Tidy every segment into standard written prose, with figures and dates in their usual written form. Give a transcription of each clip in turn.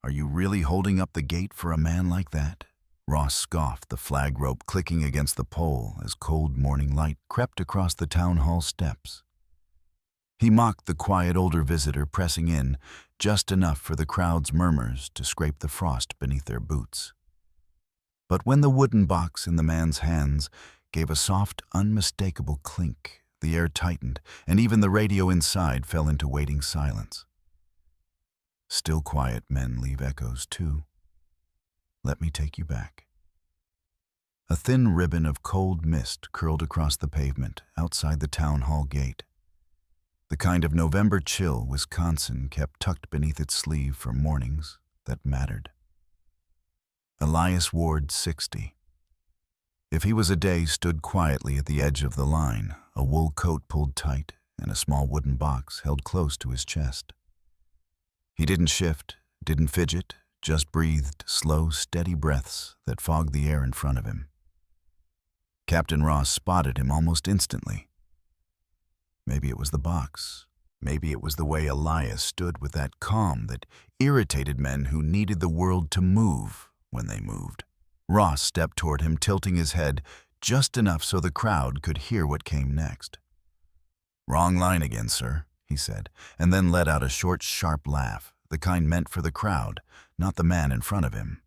Are you really holding up the gate for a man like that? Ross scoffed, the flag rope clicking against the pole as cold morning light crept across the town hall steps. He mocked the quiet older visitor pressing in, just enough for the crowd's murmurs to scrape the frost beneath their boots. But when the wooden box in the man's hands gave a soft, unmistakable clink, the air tightened, and even the radio inside fell into waiting silence. Still quiet men leave echoes too. Let me take you back. A thin ribbon of cold mist curled across the pavement outside the town hall gate. The kind of November chill Wisconsin kept tucked beneath its sleeve for mornings that mattered. Elias Ward, 60. If he was a day, stood quietly at the edge of the line, a wool coat pulled tight and a small wooden box held close to his chest. He didn't shift, didn't fidget, just breathed slow, steady breaths that fogged the air in front of him. Captain Ross spotted him almost instantly. Maybe it was the box. Maybe it was the way Elias stood with that calm that irritated men who needed the world to move when they moved. Ross stepped toward him, tilting his head just enough so the crowd could hear what came next. "Wrong line again, sir," he said, and then let out a short, sharp laugh, the kind meant for the crowd, not the man in front of him.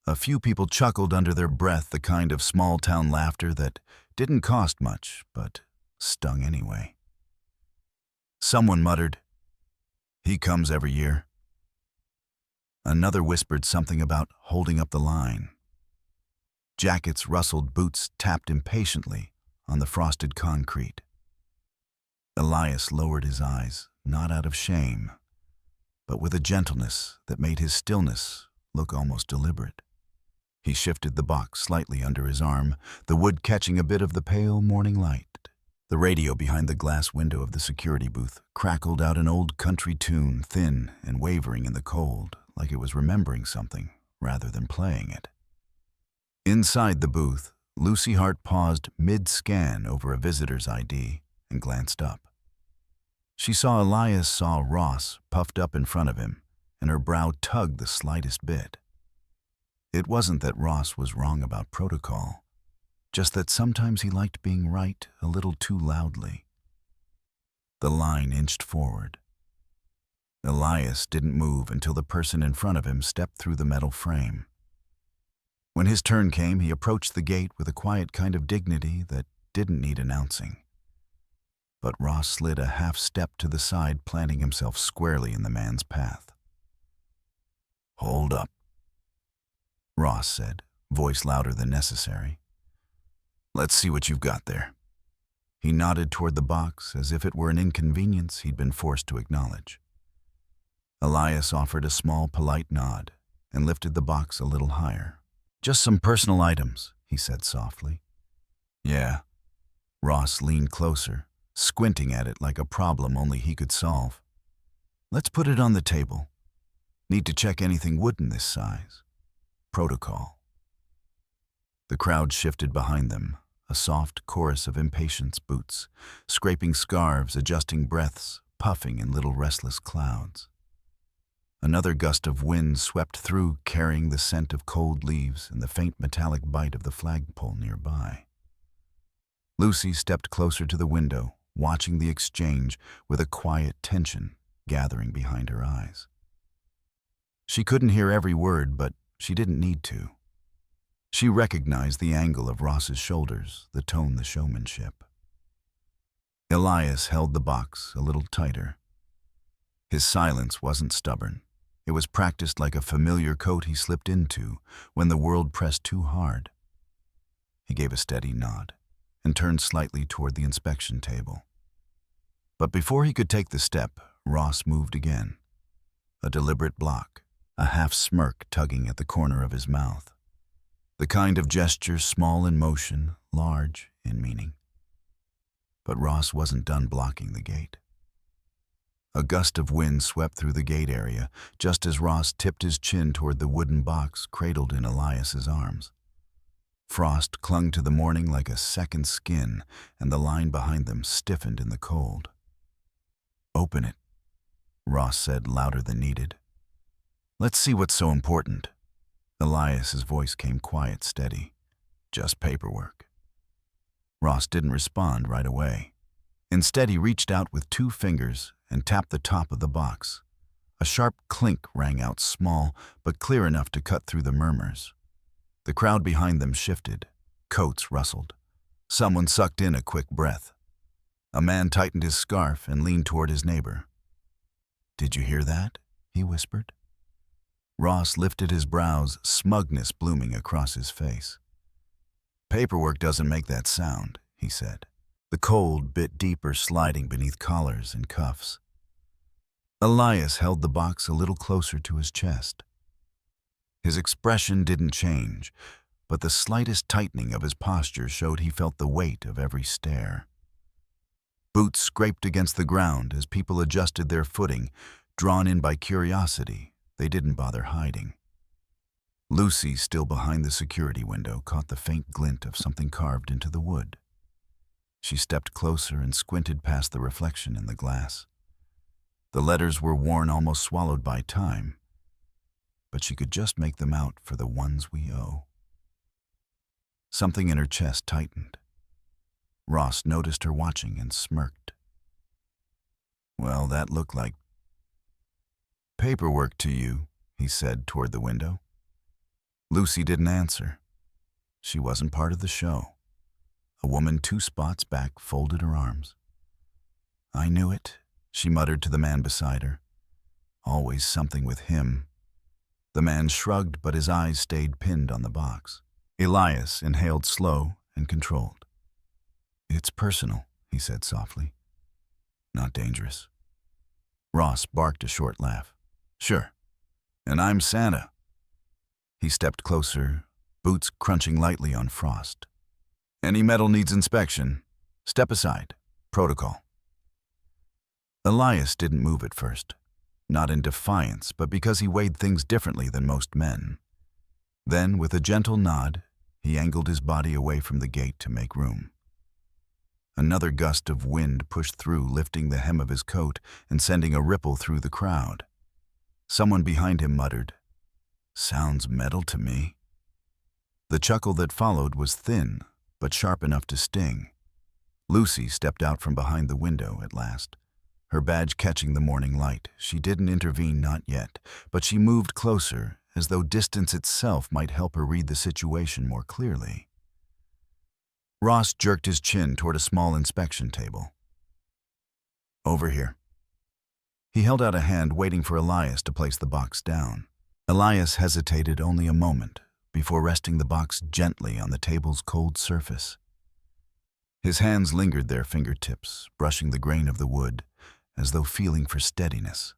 A few people chuckled under their breath, the kind of small-town laughter that didn't cost much, but stung anyway. Someone muttered, "He comes every year." Another whispered something about holding up the line. Jackets rustled, boots tapped impatiently on the frosted concrete. Elias lowered his eyes, not out of shame, but with a gentleness that made his stillness look almost deliberate. He shifted the box slightly under his arm, the wood catching a bit of the pale morning light. The radio behind the glass window of the security booth crackled out an old country tune, thin and wavering in the cold, like it was remembering something rather than playing it. Inside the booth, Lucy Hart paused mid-scan over a visitor's ID and glanced up. She saw Elias saw Ross puffed up in front of him, and her brow tugged the slightest bit. It wasn't that Ross was wrong about protocol, just that sometimes he liked being right a little too loudly. The line inched forward. Elias didn't move until the person in front of him stepped through the metal frame. When his turn came, he approached the gate with a quiet kind of dignity that didn't need announcing. But Ross slid a half step to the side, planting himself squarely in the man's path. "Hold up," Ross said, voice louder than necessary. "Let's see what you've got there." He nodded toward the box as if it were an inconvenience he'd been forced to acknowledge. Elias offered a small, polite nod and lifted the box a little higher. "Just some personal items," he said softly. "Yeah." Ross leaned closer, squinting at it like a problem only he could solve. "Let's put it on the table. Need to check anything wooden this size. Protocol." The crowd shifted behind them, a soft chorus of impatience boots, scraping scarves, adjusting breaths, puffing in little restless clouds. Another gust of wind swept through, carrying the scent of cold leaves and the faint metallic bite of the flagpole nearby. Lucy stepped closer to the window, watching the exchange with a quiet tension gathering behind her eyes. She couldn't hear every word, but she didn't need to. She recognized the angle of Ross's shoulders, the tone, the showmanship. Elias held the box a little tighter. His silence wasn't stubborn. It was practiced like a familiar coat he slipped into when the world pressed too hard. He gave a steady nod and turned slightly toward the inspection table. But before he could take the step, Ross moved again. A deliberate block, a half smirk tugging at the corner of his mouth. The kind of gesture small in motion, large in meaning. But Ross wasn't done blocking the gate. A gust of wind swept through the gate area, just as Ross tipped his chin toward the wooden box cradled in Elias's arms. Frost clung to the morning like a second skin, and the line behind them stiffened in the cold. "Open it," Ross said louder than needed. Let's see what's so important. Elias's voice came quiet, steady. Just paperwork. Ross didn't respond right away. Instead, he reached out with 2 fingers and tapped the top of the box. A sharp clink rang out, small but clear enough to cut through the murmurs. The crowd behind them shifted. Coats rustled. Someone sucked in a quick breath. A man tightened his scarf and leaned toward his neighbor. "Did you hear that?" he whispered. Ross lifted his brows, smugness blooming across his face. "Paperwork doesn't make that sound," he said. The cold bit deeper, sliding beneath collars and cuffs. Elias held the box a little closer to his chest. His expression didn't change, but the slightest tightening of his posture showed he felt the weight of every stare. Boots scraped against the ground as people adjusted their footing, drawn in by curiosity. They didn't bother hiding. Lucy, still behind the security window, caught the faint glint of something carved into the wood. She stepped closer and squinted past the reflection in the glass. The letters were worn, almost swallowed by time, but she could just make them out for the ones we owe. Something in her chest tightened. Ross noticed her watching and smirked. "Well, that looked like paperwork to you," he said toward the window. Lucy didn't answer. She wasn't part of the show. A woman 2 spots back folded her arms. "I knew it," she muttered to the man beside her. "Always something with him." The man shrugged, but his eyes stayed pinned on the box. Elias inhaled slow and controlled. "It's personal," he said softly. "Not dangerous." Ross barked a short laugh. "Sure. And I'm Santa." He stepped closer, boots crunching lightly on frost. "Any metal needs inspection. Step aside. Protocol." Elias didn't move at first. Not in defiance, but because he weighed things differently than most men. Then, with a gentle nod, he angled his body away from the gate to make room. Another gust of wind pushed through, lifting the hem of his coat and sending a ripple through the crowd. Someone behind him muttered, "Sounds metal to me." The chuckle that followed was thin, but sharp enough to sting. Lucy stepped out from behind the window at last, her badge catching the morning light. She didn't intervene, not yet, but she moved closer, as though distance itself might help her read the situation more clearly. Ross jerked his chin toward a small inspection table. "Over here." He held out a hand, waiting for Elias to place the box down. Elias hesitated only a moment before resting the box gently on the table's cold surface. His hands lingered their fingertips, brushing the grain of the wood, as though feeling for steadiness.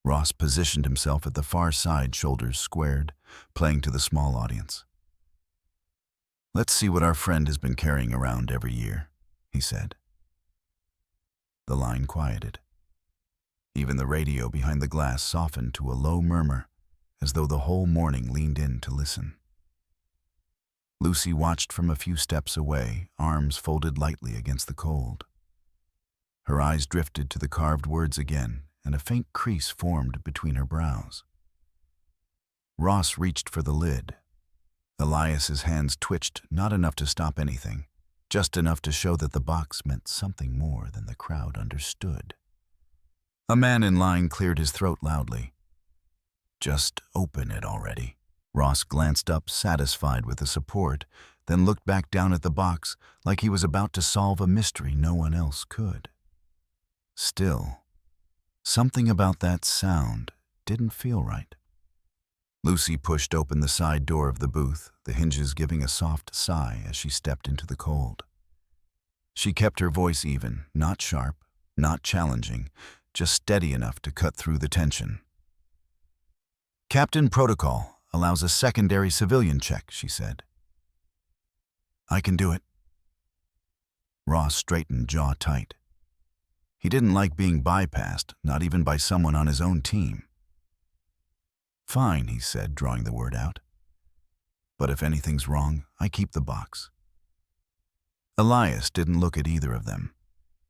Ross positioned himself at the far side, shoulders squared, playing to the small audience. "Let's see what our friend has been carrying around every year," he said. The line quieted. Even the radio behind the glass softened to a low murmur, as though the whole morning leaned in to listen. Lucy watched from a few steps away, arms folded lightly against the cold. Her eyes drifted to the carved words again, and a faint crease formed between her brows. Ross reached for the lid. Elias's hands twitched, not enough to stop anything, just enough to show that the box meant something more than the crowd understood. A man in line cleared his throat loudly. "Just open it already." Ross glanced up, satisfied with the support, then looked back down at the box like he was about to solve a mystery no one else could. Still, something about that sound didn't feel right. Lucy pushed open the side door of the booth, the hinges giving a soft sigh as she stepped into the cold. She kept her voice even, not sharp, not challenging, just steady enough to cut through the tension. "Captain protocol allows a secondary civilian check," she said. "I can do it." Ross straightened, jaw tight. He didn't like being bypassed, not even by someone on his own team. "Fine," he said, drawing the word out. "But if anything's wrong, I keep the box." Elias didn't look at either of them.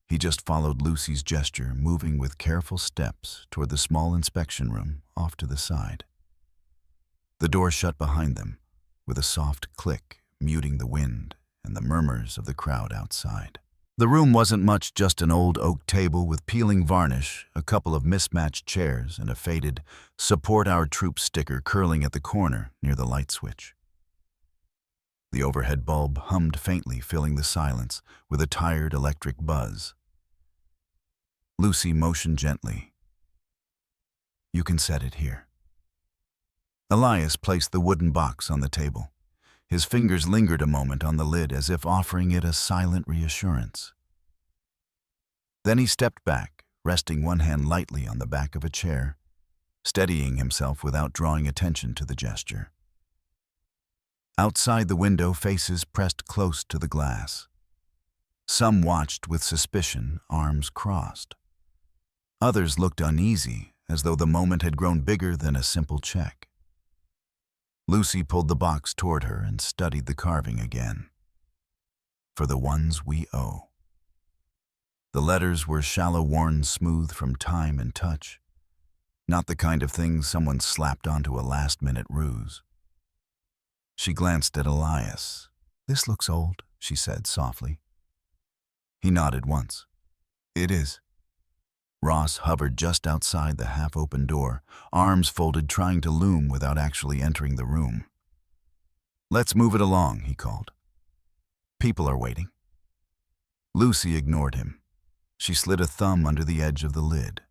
He just followed Lucy's gesture, moving with careful steps toward the small inspection room off to the side. The door shut behind them, with a soft click, muting the wind and the murmurs of the crowd outside. The room wasn't much, just an old oak table with peeling varnish, a couple of mismatched chairs, and a faded "Support Our Troops" sticker curling at the corner near the light switch. The overhead bulb hummed faintly, filling the silence with a tired electric buzz. Lucy motioned gently. "You can set it here." Elias placed the wooden box on the table. His fingers lingered a moment on the lid as if offering it a silent reassurance. Then he stepped back, resting one hand lightly on the back of a chair, steadying himself without drawing attention to the gesture. Outside the window, faces pressed close to the glass. Some watched with suspicion, arms crossed. Others looked uneasy, as though the moment had grown bigger than a simple check. Lucy pulled the box toward her and studied the carving again. "For the ones we owe." The letters were shallow, worn smooth from time and touch, not the kind of thing someone slapped onto a last-minute ruse. She glanced at Elias. "This looks old," she said softly. He nodded once. "It is." Ross hovered just outside the half-open door, arms folded, trying to loom without actually entering the room. "Let's move it along," he called. "People are waiting." Lucy ignored him. She slid a thumb under the edge of the lid.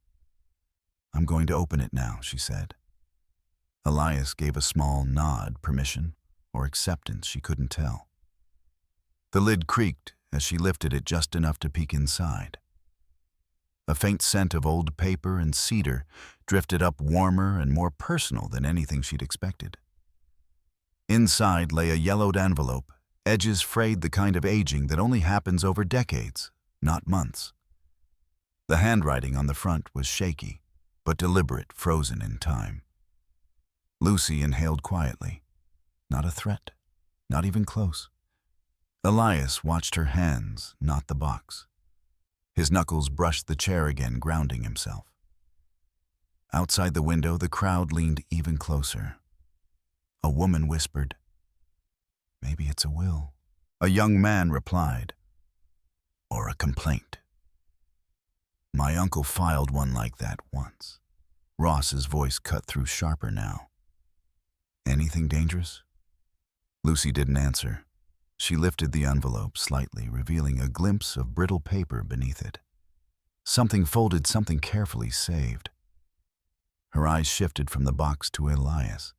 "I'm going to open it now," she said. Elias gave a small nod, permission or acceptance, she couldn't tell. The lid creaked as she lifted it just enough to peek inside. A faint scent of old paper and cedar drifted up, warmer and more personal than anything she'd expected. Inside lay a yellowed envelope, edges frayed, the kind of aging that only happens over decades, not months. The handwriting on the front was shaky, but deliberate, frozen in time. Lucy inhaled quietly. Not a threat, not even close. Elias watched her hands, not the box. His knuckles brushed the chair again, grounding himself. Outside the window, the crowd leaned even closer. A woman whispered, "Maybe it's a will." A young man replied, "Or a complaint." "My uncle filed one like that once." Ross's voice cut through sharper now. "Anything dangerous?" Lucy didn't answer. She lifted the envelope slightly, revealing a glimpse of brittle paper beneath it. Something folded, something carefully saved. Her eyes shifted from the box to Elias.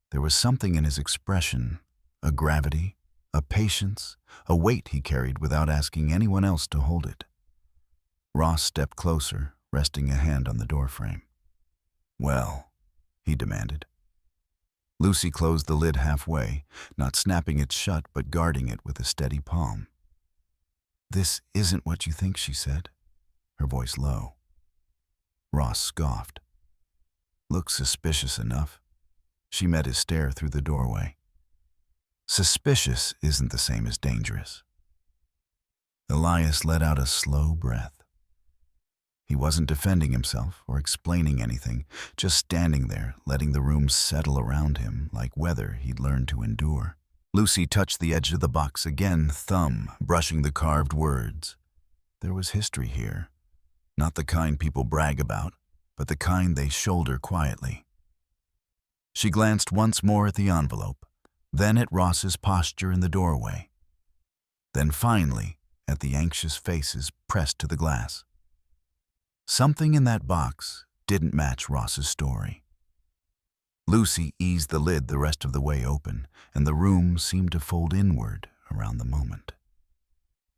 There was something in his expression, a gravity, a patience, a weight he carried without asking anyone else to hold it. Ross stepped closer, resting a hand on the doorframe. "Well," he demanded. Lucy closed the lid halfway, not snapping it shut but guarding it with a steady palm. "This isn't what you think," she said, her voice low. Ross scoffed. "Looks suspicious enough." She met his stare through the doorway. "Suspicious isn't the same as dangerous." Elias let out a slow breath. He wasn't defending himself or explaining anything, just standing there, letting the room settle around him like weather he'd learned to endure. Lucy touched the edge of the box again, thumb brushing the carved words. There was history here, not the kind people brag about, but the kind they shoulder quietly. She glanced once more at the envelope, then at Ross's posture in the doorway, then finally at the anxious faces pressed to the glass. Something in that box didn't match Ross's story. Lucy eased the lid the rest of the way open, and the room seemed to fold inward around the moment.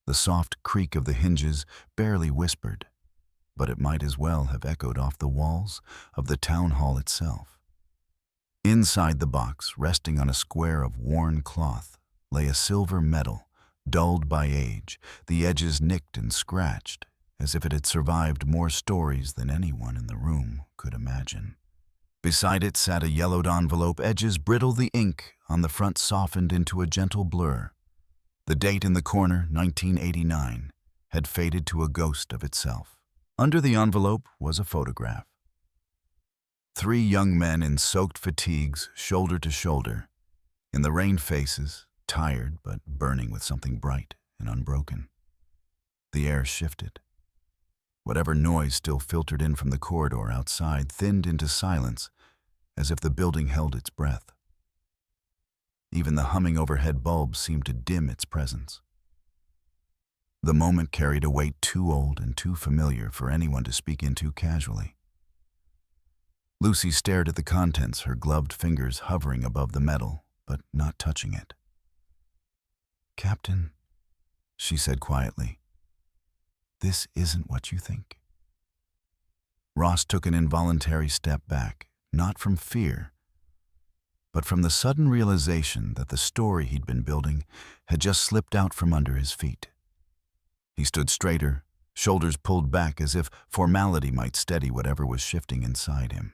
The soft creak of the hinges barely whispered, but it might as well have echoed off the walls of the town hall itself. Inside the box, resting on a square of worn cloth, lay a silver medal, dulled by age, the edges nicked and scratched, as if it had survived more stories than anyone in the room could imagine. Beside it sat a yellowed envelope, edges brittle, the ink on the front softened into a gentle blur. The date in the corner, 1989, had faded to a ghost of itself. Under the envelope was a photograph. 3 young men in soaked fatigues, shoulder to shoulder, in the rain faces, tired but burning with something bright and unbroken. The air shifted. Whatever noise still filtered in from the corridor outside thinned into silence, as if the building held its breath. Even the humming overhead bulbs seemed to dim its presence. The moment carried a weight too old and too familiar for anyone to speak into casually. Lucy stared at the contents, her gloved fingers hovering above the metal, but not touching it. "Captain," she said quietly, "this isn't what you think." Ross took an involuntary step back, not from fear, but from the sudden realization that the story he'd been building had just slipped out from under his feet. He stood straighter, shoulders pulled back as if formality might steady whatever was shifting inside him.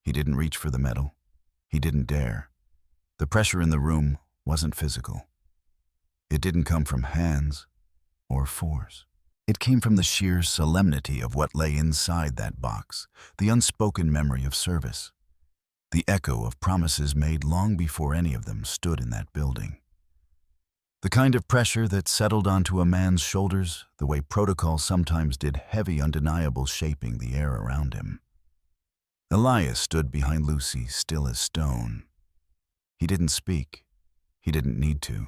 He didn't reach for the metal. He didn't dare. The pressure in the room wasn't physical. It didn't come from hands or force. It came from the sheer solemnity of what lay inside that box, the unspoken memory of service, the echo of promises made long before any of them stood in that building. The kind of pressure that settled onto a man's shoulders the way protocol sometimes did heavy, undeniable shaping the air around him. Elias stood behind Lucy, still as stone. He didn't speak. He didn't need to.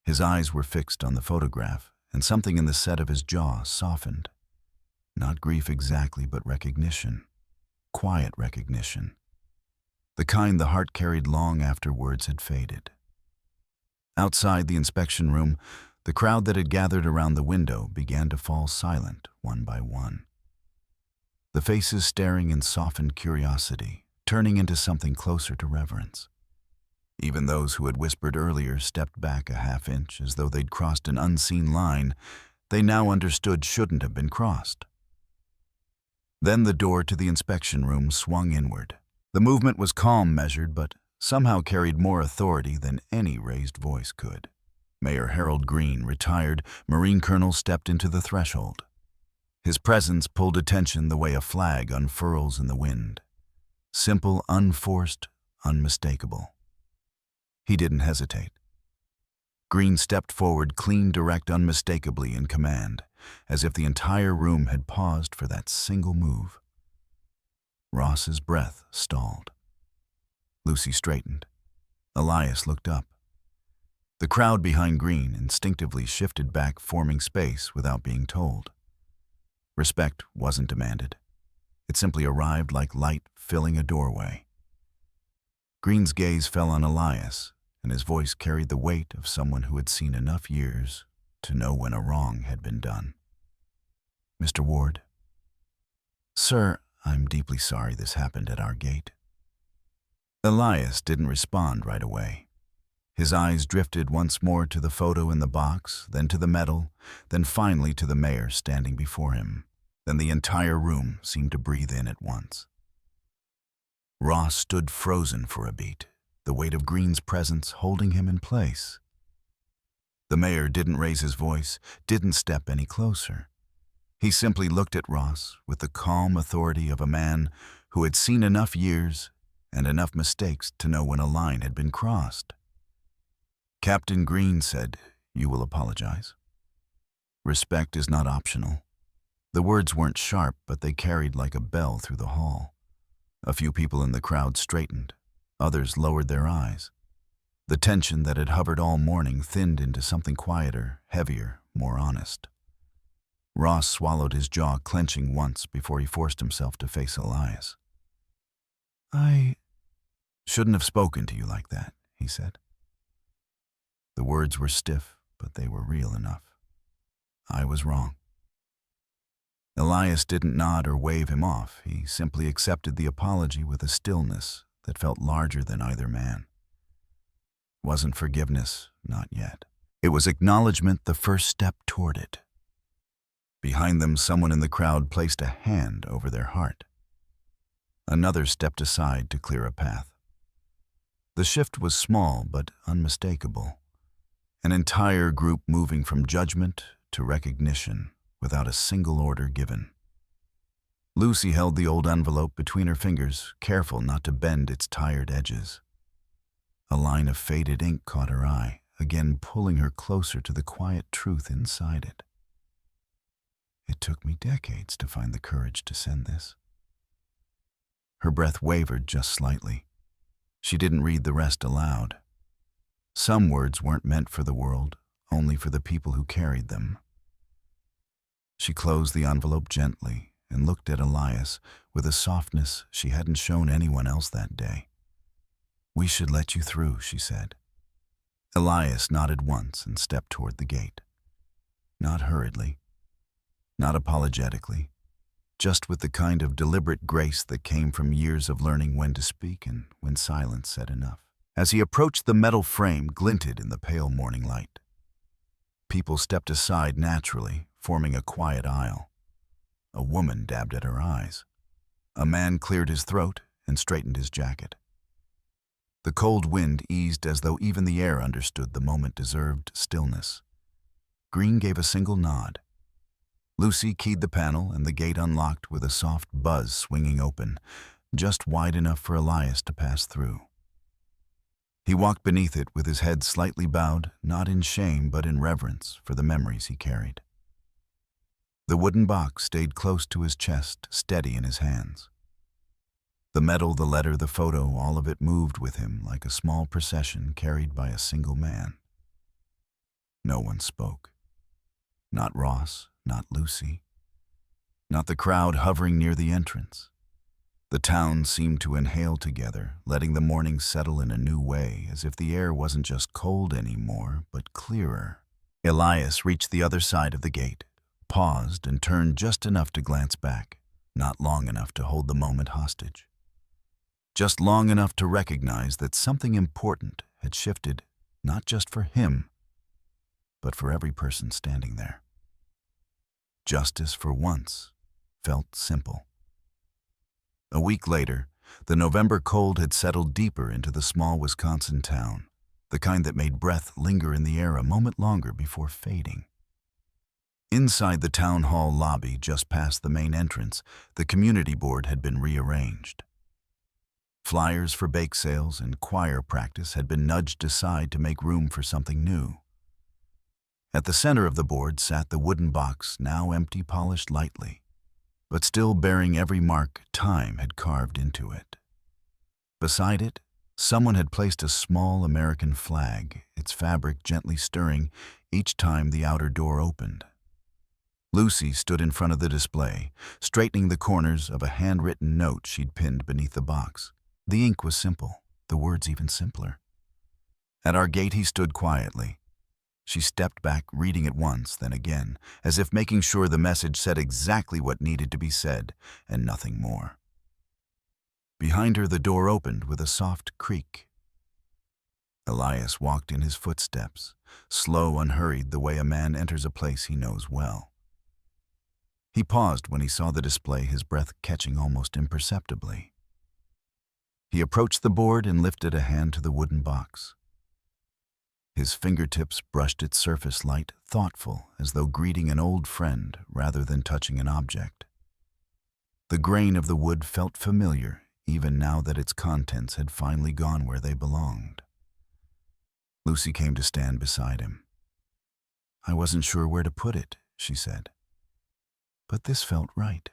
His eyes were fixed on the photograph, and something in the set of his jaw softened. Not grief exactly, but recognition. Quiet recognition. The kind the heart carried long after words had faded. Outside the inspection room, the crowd that had gathered around the window began to fall silent, one by one. The faces staring in softened curiosity, turning into something closer to reverence. Even those who had whispered earlier stepped back a half-inch as though they'd crossed an unseen line they now understood shouldn't have been crossed. Then the door to the inspection room swung inward. The movement was calm, measured, but somehow carried more authority than any raised voice could. Mayor Harold Green, retired Marine Colonel, stepped into the threshold. His presence pulled attention the way a flag unfurls in the wind. Simple, unforced, unmistakable. He didn't hesitate. Green stepped forward, clean, direct, unmistakably in command, as if the entire room had paused for that single move. Ross's breath stalled. Lucy straightened. Elias looked up. The crowd behind Green instinctively shifted back, forming space without being told. Respect wasn't demanded. It simply arrived like light filling a doorway. Green's gaze fell on Elias, and his voice carried the weight of someone who had seen enough years to know when a wrong had been done. "Mr. Ward." "Sir, I'm deeply sorry this happened at our gate." Elias didn't respond right away. His eyes drifted once more to the photo in the box, then to the metal, then finally to the mayor standing before him. Then the entire room seemed to breathe in at once. Ross stood frozen for a beat, the weight of Green's presence holding him in place. The mayor didn't raise his voice, didn't step any closer. He simply looked at Ross with the calm authority of a man who had seen enough years and enough mistakes to know when a line had been crossed. Captain Green said, "You will apologize. Respect is not optional." The words weren't sharp, but they carried like a bell through the hall. A few people in the crowd straightened. Others lowered their eyes. The tension that had hovered all morning thinned into something quieter, heavier, more honest. Ross swallowed, his jaw clenching once before he forced himself to face Elias. "I shouldn't have spoken to you like that," he said. The words were stiff, but they were real enough. "I was wrong." Elias didn't nod or wave him off. He simply accepted the apology with a stillness that felt larger than either man. It wasn't forgiveness, not yet. It was acknowledgement, the first step toward it. Behind them, someone in the crowd placed a hand over their heart. Another stepped aside to clear a path. The shift was small but unmistakable. An entire group moving from judgment to recognition without a single order given. Lucy held the old envelope between her fingers, careful not to bend its tired edges. A line of faded ink caught her eye, again pulling her closer to the quiet truth inside it. It took me decades to find the courage to send this. Her breath wavered just slightly. She didn't read the rest aloud. Some words weren't meant for the world, only for the people who carried them. She closed the envelope gently and looked at Elias with a softness she hadn't shown anyone else that day. "We should let you through," she said. Elias nodded once and stepped toward the gate. Not hurriedly, not apologetically, just with the kind of deliberate grace that came from years of learning when to speak and when silence said enough. As he approached, the metal frame glinted in the pale morning light. People stepped aside naturally, forming a quiet aisle. A woman dabbed at her eyes. A man cleared his throat and straightened his jacket. The cold wind eased as though even the air understood the moment deserved stillness. Green gave a single nod. Lucy keyed the panel and the gate unlocked with a soft buzz swinging open, just wide enough for Elias to pass through. He walked beneath it with his head slightly bowed, not in shame but in reverence for the memories he carried. The wooden box stayed close to his chest, steady in his hands. The metal, the letter, the photo, all of it moved with him like a small procession carried by a single man. No one spoke. Not Ross, not Lucy, not the crowd hovering near the entrance. The town seemed to inhale together, letting the morning settle in a new way, as if the air wasn't just cold anymore, but clearer. Elias reached the other side of the gate, paused and turned just enough to glance back, not long enough to hold the moment hostage. Just long enough to recognize that something important had shifted, not just for him, but for every person standing there. Justice, for once, felt simple. A week later, the November cold had settled deeper into the small Wisconsin town, the kind that made breath linger in the air a moment longer before fading. Inside the town hall lobby, just past the main entrance, the community board had been rearranged. Flyers for bake sales and choir practice had been nudged aside to make room for something new. At the center of the board sat the wooden box, now empty, polished lightly, but still bearing every mark time had carved into it. Beside it, someone had placed a small American flag, its fabric gently stirring each time the outer door opened. Lucy stood in front of the display, straightening the corners of a handwritten note she'd pinned beneath the box. The ink was simple, the words even simpler. At our gate he stood quietly. She stepped back, reading it once, then again, as if making sure the message said exactly what needed to be said, and nothing more. Behind her, the door opened with a soft creak. Elias walked in his footsteps, slow, unhurried, the way a man enters a place he knows well. He paused when he saw the display, his breath catching almost imperceptibly. He approached the board and lifted a hand to the wooden box. His fingertips brushed its surface light, thoughtful, as though greeting an old friend rather than touching an object. The grain of the wood felt familiar, even now that its contents had finally gone where they belonged. Lucy came to stand beside him. "I wasn't sure where to put it," she said. "But this felt right."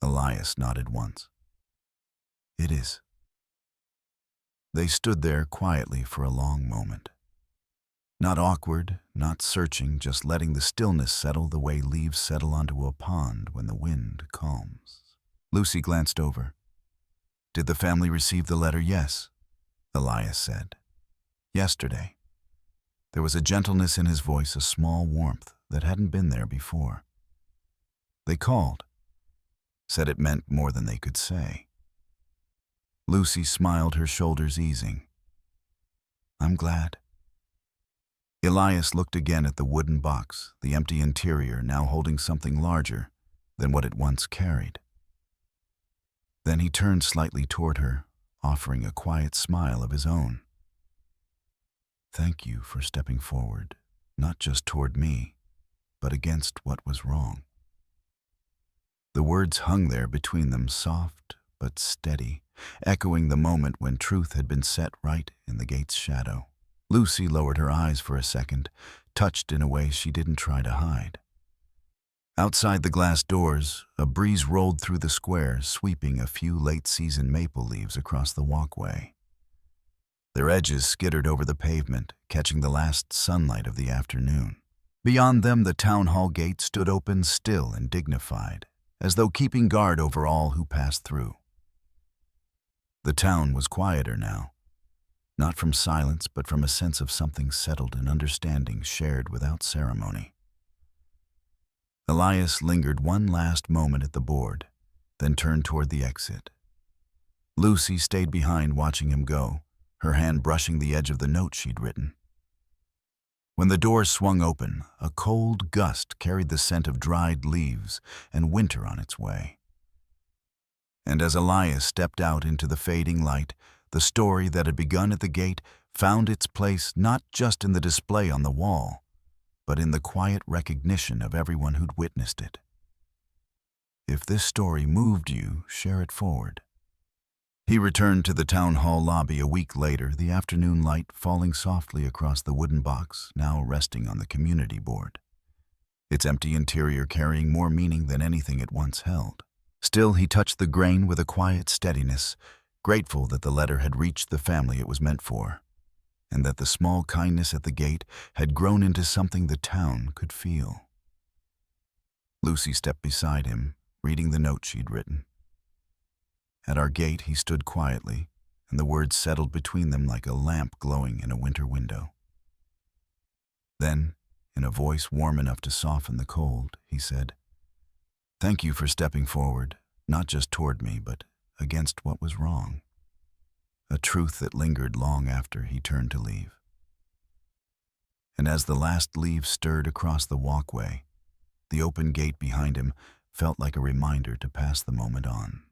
Elias nodded once. "It is." They stood there quietly for a long moment. Not awkward, not searching, just letting the stillness settle the way leaves settle onto a pond when the wind calms. Lucy glanced over. "Did the family receive the letter?" "Yes," Elias said. "Yesterday." There was a gentleness in his voice, a small warmth that hadn't been there before. "They called. Said it meant more than they could say." Lucy smiled, her shoulders easing. "I'm glad." Elias looked again at the wooden box, the empty interior now holding something larger than what it once carried. Then he turned slightly toward her, offering a quiet smile of his own. "Thank you for stepping forward, not just toward me, but against what was wrong. The words hung there between them, soft but steady, echoing the moment when truth had been set right in the gate's shadow. Lucy lowered her eyes for a second, touched in a way she didn't try to hide. Outside the glass doors, a breeze rolled through the square, sweeping a few late-season maple leaves across the walkway. Their edges skittered over the pavement, catching the last sunlight of the afternoon. Beyond them, the town hall gate stood open, still and dignified, as though keeping guard over all who passed through. The town was quieter now, not from silence, but from a sense of something settled and understanding shared without ceremony. Elias lingered one last moment at the board, then turned toward the exit. Lucy stayed behind, watching him go, her hand brushing the edge of the note she'd written. When the door swung open, a cold gust carried the scent of dried leaves and winter on its way. And as Elias stepped out into the fading light, the story that had begun at the gate found its place not just in the display on the wall, but in the quiet recognition of everyone who'd witnessed it. If this story moved you, share it forward. He returned to the town hall lobby a week later, the afternoon light falling softly across the wooden box now resting on the community board, its empty interior carrying more meaning than anything it once held. Still, he touched the grain with a quiet steadiness, grateful that the letter had reached the family it was meant for, and that the small kindness at the gate had grown into something the town could feel. Lucy stepped beside him, reading the note she'd written. At our gate, he stood quietly, and the words settled between them like a lamp glowing in a winter window. Then, in a voice warm enough to soften the cold, he said, "Thank you for stepping forward, not just toward me, but against what was wrong." A truth that lingered long after he turned to leave. And as the last leaves stirred across the walkway, the open gate behind him felt like a reminder to pass the moment on.